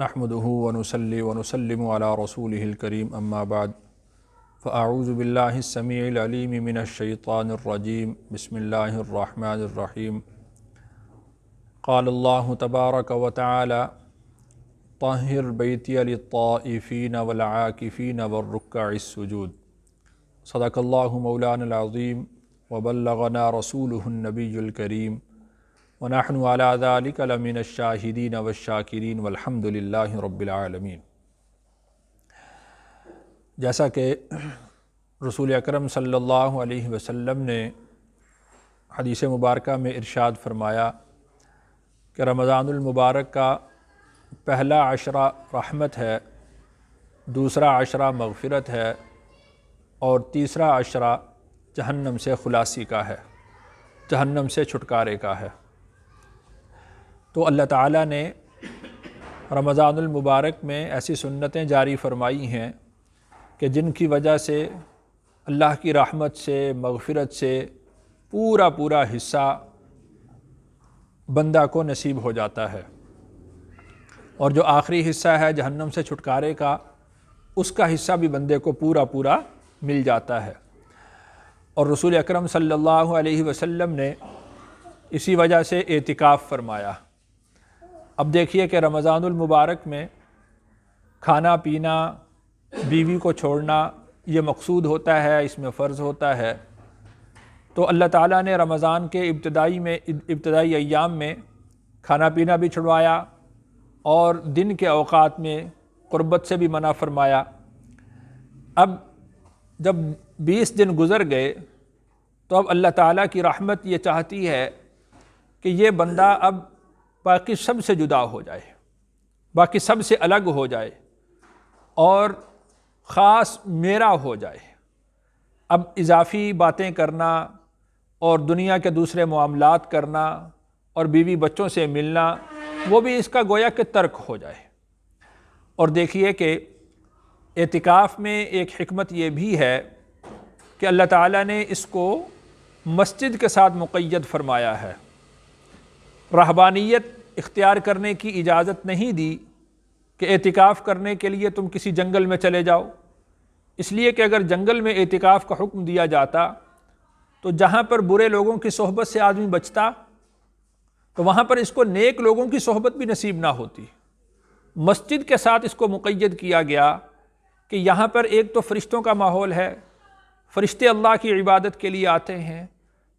نحمده ونصلي ونسلم على رسوله الكريم اما بعد فاعوذ بالله السميع العليم من الشيطان الرجيم بسم الله الرحمن الرحيم قال الله تبارك وتعالى طهر بيتي للطائفين والعاكفين والركع السجود صدق الله مولانا العظيم وبلغنا رسوله النبي الكريم ونحن على ذلك لمن الشاهدين والشاکرین والحمد للہ رب العالمین۔ جیسا کہ رسول اکرم صلی اللہ علیہ وسلم نے حدیث مبارکہ میں ارشاد فرمایا کہ رمضان المبارک کا پہلا عشرہ رحمت ہے، دوسرا عشرہ مغفرت ہے اور تیسرا عشرہ جہنم سے خلاصی کا ہے، جہنم سے چھٹکارے کا ہے۔ تو اللہ تعالیٰ نے رمضان المبارک میں ایسی سنتیں جاری فرمائی ہیں کہ جن کی وجہ سے اللہ کی رحمت سے، مغفرت سے پورا حصہ بندہ کو نصیب ہو جاتا ہے، اور جو آخری حصہ ہے جہنم سے چھٹکارے کا، اس کا حصہ بھی بندے کو پورا مل جاتا ہے۔ اور رسول اکرم صلی اللہ علیہ وسلم نے اسی وجہ سے اعتکاف فرمایا۔ اب دیکھیے کہ رمضان المبارک میں کھانا پینا، بیوی کو چھوڑنا یہ مقصود ہوتا ہے، اس میں فرض ہوتا ہے۔ تو اللہ تعالیٰ نے رمضان کے ابتدائی ایام میں کھانا پینا بھی چھڑوایا اور دن کے اوقات میں قربت سے بھی منع فرمایا۔ اب جب 20 دن گزر گئے تو اب اللہ تعالیٰ کی رحمت یہ چاہتی ہے کہ یہ بندہ اب باقی سب سے جدا ہو جائے، باقی سب سے الگ ہو جائے اور خاص میرا ہو جائے۔ اب اضافی باتیں کرنا اور دنیا کے دوسرے معاملات کرنا اور بیوی بچوں سے ملنا، وہ بھی اس کا گویا کہ ترک ہو جائے۔ اور دیکھیے کہ اعتکاف میں ایک حکمت یہ بھی ہے کہ اللہ تعالیٰ نے اس کو مسجد کے ساتھ مقید فرمایا ہے۔ رہبانیت اختیار کرنے کی اجازت نہیں دی کہ اعتکاف کرنے کے لیے تم کسی جنگل میں چلے جاؤ، اس لیے کہ اگر جنگل میں اعتکاف کا حکم دیا جاتا تو جہاں پر برے لوگوں کی صحبت سے آدمی بچتا تو وہاں پر اس کو نیک لوگوں کی صحبت بھی نصیب نہ ہوتی۔ مسجد کے ساتھ اس کو مقید کیا گیا کہ یہاں پر ایک تو فرشتوں کا ماحول ہے، فرشتے اللہ کی عبادت کے لیے آتے ہیں،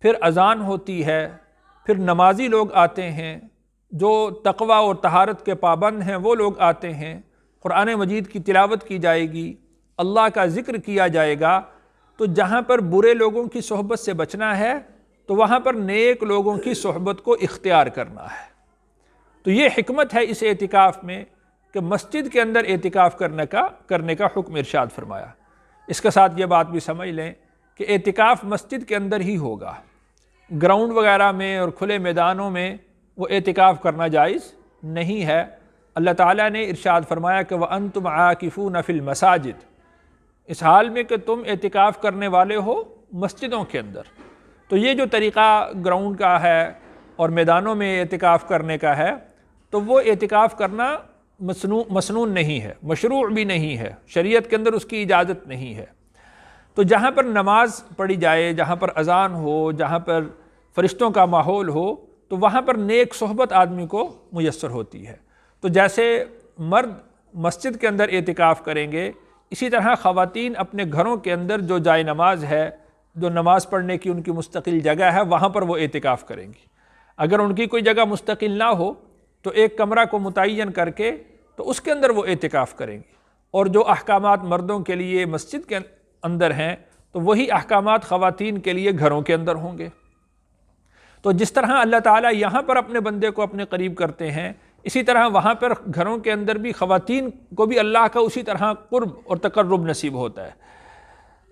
پھر اذان ہوتی ہے، پھر نمازی لوگ آتے ہیں، جو تقوی اور طہارت کے پابند ہیں وہ لوگ آتے ہیں، قرآن مجید کی تلاوت کی جائے گی، اللہ کا ذکر کیا جائے گا۔ تو جہاں پر برے لوگوں کی صحبت سے بچنا ہے تو وہاں پر نیک لوگوں کی صحبت کو اختیار کرنا ہے۔ تو یہ حکمت ہے اس اعتکاف میں کہ مسجد کے اندر اعتکاف کرنے کا حکم ارشاد فرمایا۔ اس کے ساتھ یہ بات بھی سمجھ لیں کہ اعتکاف مسجد کے اندر ہی ہوگا، گراؤنڈ وغیرہ میں اور کھلے میدانوں میں وہ اعتکاف کرنا جائز نہیں ہے۔ اللہ تعالیٰ نے ارشاد فرمایا کہ وَأَنْتُمْ عَاكِفُونَ فِي الْمَسَاجِدِ، اس حال میں کہ تم اعتکاف کرنے والے ہو مسجدوں کے اندر۔ تو یہ جو طریقہ گراؤنڈ کا ہے اور میدانوں میں اعتکاف کرنے کا ہے، تو وہ اعتکاف کرنا مسنون نہیں ہے، مشروع بھی نہیں ہے، شریعت کے اندر اس کی اجازت نہیں ہے۔ تو جہاں پر نماز پڑھی جائے، جہاں پر اذان ہو، جہاں پر فرشتوں کا ماحول ہو، تو وہاں پر نیک صحبت آدمی کو میسر ہوتی ہے۔ تو جیسے مرد مسجد کے اندر اعتکاف کریں گے، اسی طرح خواتین اپنے گھروں کے اندر جو جائے نماز ہے، جو نماز پڑھنے کی ان کی مستقل جگہ ہے، وہاں پر وہ اعتکاف کریں گی۔ اگر ان کی کوئی جگہ مستقل نہ ہو تو ایک کمرہ کو متعین کر کے تو اس کے اندر وہ اعتکاف کریں گی، اور جو احکامات مردوں کے لیے مسجد کے اندر ہیں تو وہی احکامات خواتین کے لیے گھروں کے اندر ہوں گے۔ تو جس طرح اللہ تعالیٰ یہاں پر اپنے بندے کو اپنے قریب کرتے ہیں، اسی طرح وہاں پر گھروں کے اندر بھی خواتین کو بھی اللہ کا اسی طرح قرب اور تقرب نصیب ہوتا ہے۔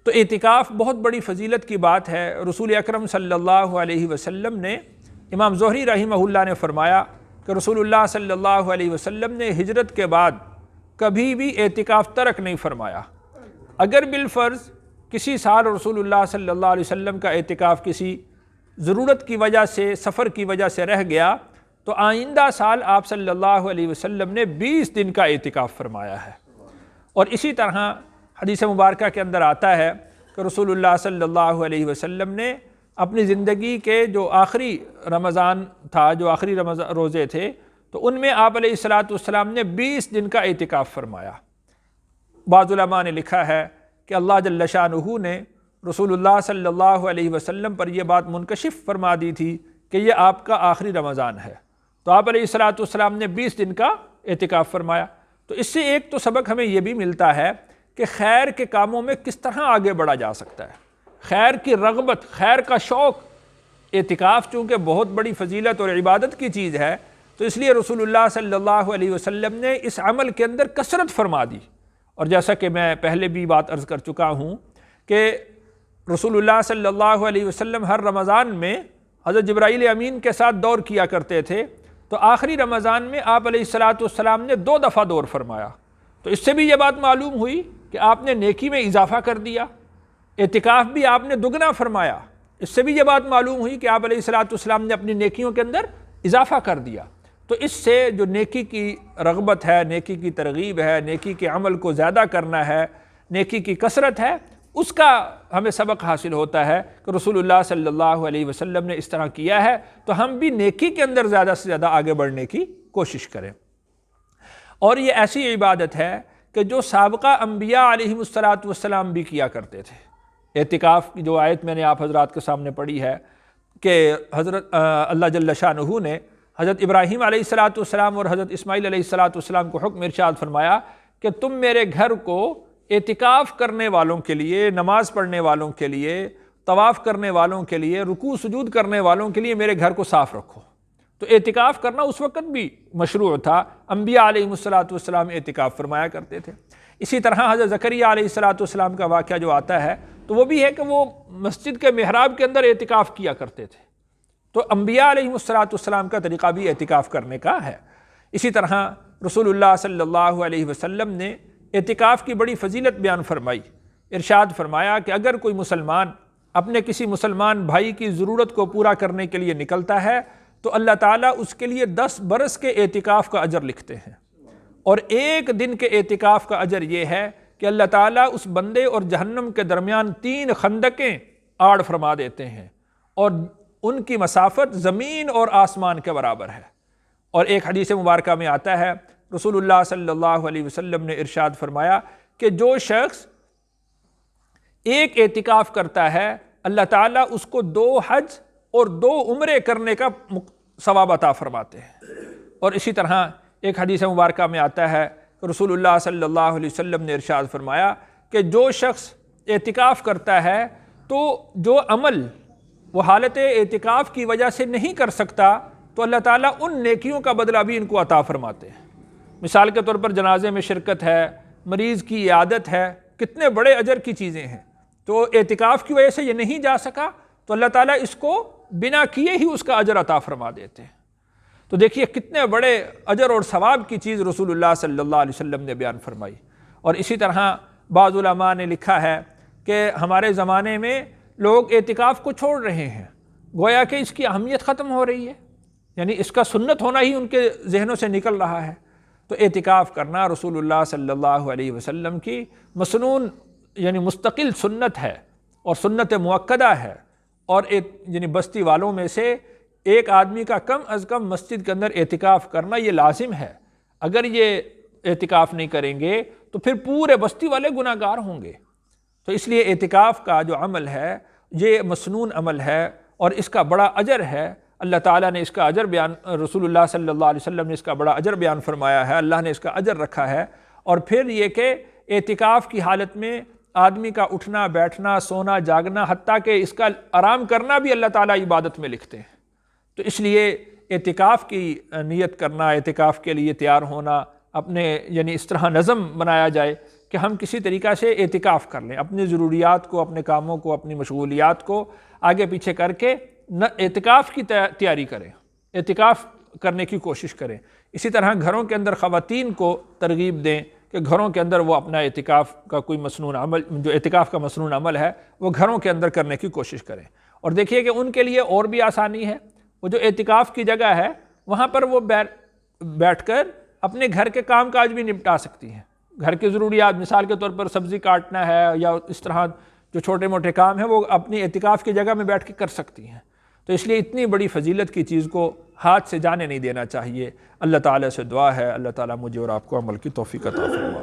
تو اعتکاف بہت بڑی فضیلت کی بات ہے۔ رسول اکرم صلی اللہ علیہ وسلم نے، امام زہری رحمہ اللہ نے فرمایا کہ رسول اللہ صلی اللہ علیہ وسلم نے ہجرت کے بعد کبھی بھی اعتکاف ترک نہیں فرمایا۔ اگر بالفرض کسی سال رسول اللہ صلی اللہ علیہ وسلم کا اعتکاف کسی ضرورت کی وجہ سے، سفر کی وجہ سے رہ گیا، تو آئندہ سال آپ صلی اللہ علیہ وسلم نے 20 دن کا اعتکاف فرمایا ہے۔ اور اسی طرح حدیث مبارکہ کے اندر آتا ہے کہ رسول اللہ صلی اللہ علیہ وسلم نے اپنی زندگی کے جو آخری رمضان تھا، جو آخری روزے تھے، تو ان میں آپ علیہ السلام نے 20 دن کا اعتکاف فرمایا۔ بعض علماء نے لکھا ہے کہ اللہ جل شانہ نے رسول اللہ صلی اللہ علیہ وسلم پر یہ بات منکشف فرما دی تھی کہ یہ آپ کا آخری رمضان ہے، تو آپ علیہ السلام نے 20 دن کا اعتکاف فرمایا۔ تو اس سے ایک تو سبق ہمیں یہ بھی ملتا ہے کہ خیر کے کاموں میں کس طرح آگے بڑھا جا سکتا ہے، خیر کی رغبت، خیر کا شوق۔ اعتکاف چونکہ بہت بڑی فضیلت اور عبادت کی چیز ہے، تو اس لیے رسول اللہ صلی اللہ علیہ وسلم نے اس عمل کے اندر کثرت فرما دی۔ اور جیسا کہ میں پہلے بھی بات عرض کر چکا ہوں کہ رسول اللہ صلی اللہ علیہ وسلم ہر رمضان میں حضرت جبرائیل امین کے ساتھ دور کیا کرتے تھے، تو آخری رمضان میں آپ علیہ السلام نے 2 دفعہ دور فرمایا۔ تو اس سے بھی یہ بات معلوم ہوئی کہ آپ نے نیکی میں اضافہ کر دیا، اعتکاف بھی آپ نے دگنا فرمایا۔ اس سے بھی یہ بات معلوم ہوئی کہ آپ علیہ السلام نے اپنی نیکیوں کے اندر اضافہ کر دیا۔ تو اس سے جو نیکی کی رغبت ہے، نیکی کی ترغیب ہے، نیکی کے عمل کو زیادہ کرنا ہے، نیکی کی کثرت ہے، اس کا ہمیں سبق حاصل ہوتا ہے کہ رسول اللہ صلی اللہ علیہ وسلم نے اس طرح کیا ہے، تو ہم بھی نیکی کے اندر زیادہ سے زیادہ آگے بڑھنے کی کوشش کریں۔ اور یہ ایسی عبادت ہے کہ جو سابقہ انبیاء علیہم السلام بھی کیا کرتے تھے۔ اعتکاف کی جو آیت میں نے آپ حضرات کے سامنے پڑھی ہے کہ حضرت اللہ جل شانہ نے حضرت ابراہیم علیہ السلام اور حضرت اسماعیل علیہ السلام کو حکم ارشاد فرمایا کہ تم میرے گھر کو اعتکاف کرنے والوں کے لیے، نماز پڑھنے والوں کے لیے، طواف کرنے والوں کے لیے، رکوع سجود کرنے والوں کے لیے میرے گھر کو صاف رکھو۔ تو اعتکاف کرنا اس وقت بھی مشروع تھا، انبیاء علیہ السلام اعتکاف فرمایا کرتے تھے۔ اسی طرح حضرت زکریا علیہ السلام کا واقعہ جو آتا ہے تو وہ بھی ہے کہ وہ مسجد کے محراب کے اندر اعتکاف کیا کرتے تھے۔ تو انبیاء علیہ السلام کا طریقہ بھی اعتکاف کرنے کا ہے۔ اسی طرح رسول اللہ صلی اللہ علیہ وسلم نے اعتکاف کی بڑی فضیلت بیان فرمائی۔ ارشاد فرمایا کہ اگر کوئی مسلمان اپنے کسی مسلمان بھائی کی ضرورت کو پورا کرنے کے لیے نکلتا ہے تو اللہ تعالیٰ اس کے لیے 10 برس کے اعتکاف کا اجر لکھتے ہیں، اور 1 دن کے اعتکاف کا اجر یہ ہے کہ اللہ تعالیٰ اس بندے اور جہنم کے درمیان 3 خندقیں آڑ فرما دیتے ہیں، اور ان کی مسافت زمین اور آسمان کے برابر ہے۔ اور ایک حدیث مبارکہ میں آتا ہے رسول اللہ صلی اللہ علیہ وسلم نے ارشاد فرمایا کہ جو شخص ایک اعتکاف کرتا ہے اللہ تعالیٰ اس کو 2 حج اور 2 عمرے کرنے کا ثواب عطا فرماتے ہیں۔ اور اسی طرح ایک حدیث مبارکہ میں آتا ہے کہ رسول اللہ صلی اللہ علیہ وسلم نے ارشاد فرمایا کہ جو شخص اعتکاف کرتا ہے تو جو عمل وہ حالت اعتکاف کی وجہ سے نہیں کر سکتا تو اللہ تعالیٰ ان نیکیوں کا بدلہ بھی ان کو عطا فرماتے ہیں۔ مثال کے طور پر جنازے میں شرکت ہے، مریض کی عیادت ہے، کتنے بڑے اجر کی چیزیں ہیں، تو اعتکاف کی وجہ سے یہ نہیں جا سکا تو اللہ تعالیٰ اس کو بنا کیے ہی اس کا اجر عطا فرما دیتے ہیں۔ تو دیکھیے کتنے بڑے اجر اور ثواب کی چیز رسول اللہ صلی اللہ علیہ وسلم نے بیان فرمائی۔ اور اسی طرح بعض علماء نے لکھا ہے کہ ہمارے زمانے میں لوگ اعتکاف کو چھوڑ رہے ہیں، گویا کہ اس کی اہمیت ختم ہو رہی ہے، یعنی اس کا سنت ہونا ہی ان کے ذہنوں سے نکل رہا ہے۔ تو اعتکاف کرنا رسول اللہ صلی اللہ علیہ وسلم کی مسنون یعنی مستقل سنت ہے اور سنت مؤکدہ ہے، اور یعنی بستی والوں میں سے ایک آدمی کا کم از کم مسجد کے اندر اعتکاف کرنا یہ لازم ہے۔ اگر یہ اعتکاف نہیں کریں گے تو پھر پورے بستی والے گناہ گار ہوں گے۔ تو اس لیے اعتکاف کا جو عمل ہے یہ مسنون عمل ہے اور اس کا بڑا اجر ہے۔ اللہ تعالیٰ نے اس کا اجر بیان، رسول اللہ صلی اللہ علیہ وسلم نے اس کا بڑا اجر بیان فرمایا ہے، اللہ نے اس کا اجر رکھا ہے۔ اور پھر یہ کہ اعتکاف کی حالت میں آدمی کا اٹھنا بیٹھنا سونا جاگنا حتیٰ کہ اس کا آرام کرنا بھی اللہ تعالیٰ عبادت میں لکھتے ہیں۔ تو اس لیے اعتکاف کی نیت کرنا، اعتکاف کے لیے تیار ہونا، اپنے یعنی اس طرح نظم بنایا جائے کہ ہم کسی طریقہ سے اعتکاف کر لیں، اپنی ضروریات کو، اپنے کاموں کو، اپنی مشغولیات کو آگے پیچھے کر کے اعتکاف کی تیاری کریں، اعتکاف کرنے کی کوشش کریں۔ اسی طرح گھروں کے اندر خواتین کو ترغیب دیں کہ گھروں کے اندر وہ اپنا اعتکاف کا کوئی مسنون عمل، جو اعتکاف کا مسنون عمل ہے وہ گھروں کے اندر کرنے کی کوشش کریں۔ اور دیکھیے کہ ان کے لیے اور بھی آسانی ہے، وہ جو اعتکاف کی جگہ ہے وہاں پر وہ بیٹھ کر اپنے گھر کے کام کاج بھی نپٹا سکتی ہیں. گھر کے ضروریات، مثال کے طور پر سبزی کاٹنا ہے یا اس طرح جو چھوٹے موٹے کام ہیں، وہ اپنی اعتکاف کی جگہ میں بیٹھ کے کر سکتی ہیں. تو اس لیے اتنی بڑی فضیلت کی چیز کو ہاتھ سے جانے نہیں دینا چاہیے. اللہ تعالیٰ سے دعا ہے اللہ تعالیٰ مجھے اور آپ کو عمل کی توفیق عطا فرمائے.